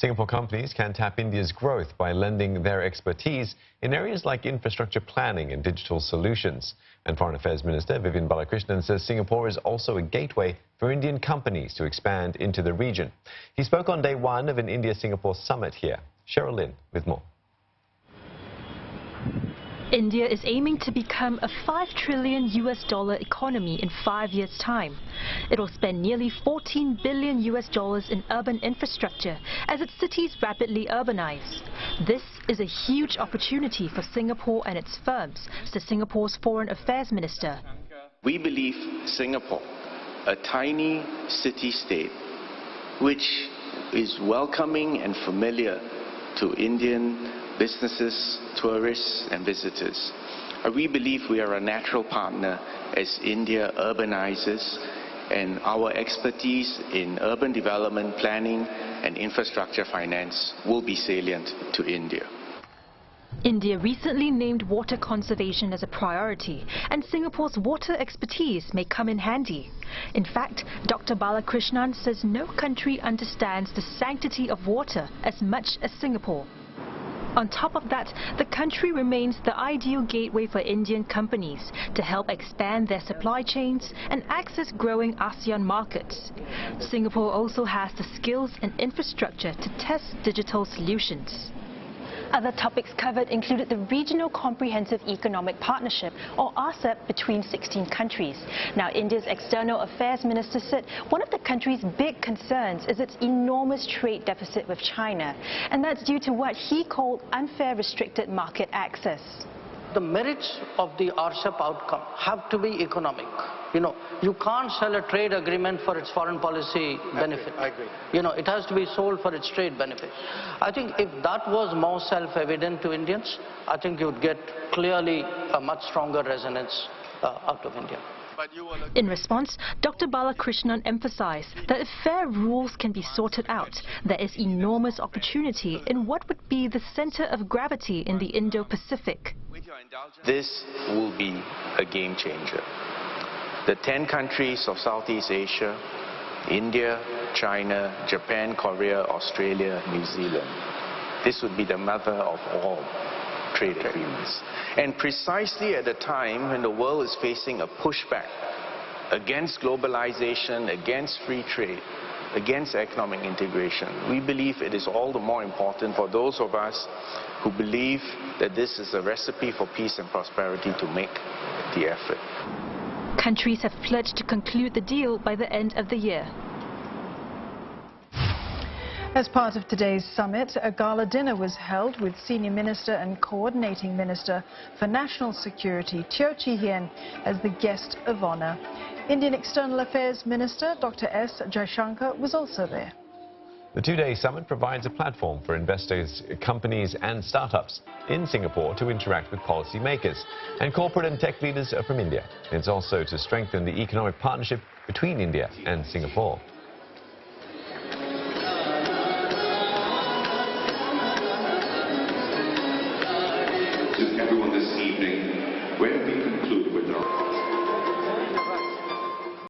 Singapore companies can tap India's growth by lending their expertise in areas like infrastructure planning and digital solutions. And Foreign Affairs Minister Vivian Balakrishnan says Singapore is also a gateway for Indian companies to expand into the region. He spoke on day one of an India-Singapore summit here. Cheryl Lin with more. India is aiming to become a $5 trillion economy in 5 years' time. It'll spend nearly $14 billion in urban infrastructure as its cities rapidly urbanize. This is a huge opportunity for Singapore and its firms, says Singapore's Foreign Affairs Minister. We believe Singapore, a tiny city-state, which is welcoming and familiar to Indian businesses, tourists and visitors. We believe we are a natural partner as India urbanizes, and our expertise in urban development planning and infrastructure finance will be salient to India. India recently named water conservation as a priority, and Singapore's water expertise may come in handy. In fact, Dr. Balakrishnan says no country understands the sanctity of water as much as Singapore. On top of that, the country remains the ideal gateway for Indian companies to help expand their supply chains and access growing ASEAN markets. Singapore also has the skills and infrastructure to test digital solutions. Other topics covered included the Regional Comprehensive Economic Partnership, or RCEP, between 16 countries. Now, India's External Affairs Minister said one of the country's big concerns is its enormous trade deficit with China, and that's due to what he called unfair restricted market access. The merits of the RCEP outcome have to be economic. You can't sell a trade agreement for its foreign policy benefit. I agree. It has to be sold for its trade benefit. I think if that was more self-evident to Indians, I think you would get clearly a much stronger resonance out of India. In response, Dr. Balakrishnan emphasized that if fair rules can be sorted out, there is enormous opportunity in what would be the center of gravity in the Indo-Pacific. This will be a game changer. The 10 countries of Southeast Asia, India, China, Japan, Korea, Australia, New Zealand. This would be the mother of all trade agreements. And precisely at the time when the world is facing a pushback against globalization, against free trade, against economic integration, we believe it is all the more important for those of us who believe that this is a recipe for peace and prosperity to make the effort. Countries have pledged to conclude the deal by the end of the year. As part of today's summit, a gala dinner was held with Senior Minister and Coordinating Minister for National Security, Chee Hean, as the guest of honour. Indian External Affairs Minister Dr. S. Jaishankar was also there. The two-day summit provides a platform for investors, companies and startups in Singapore to interact with policymakers and corporate and tech leaders from India. It's also to strengthen the economic partnership between India and Singapore.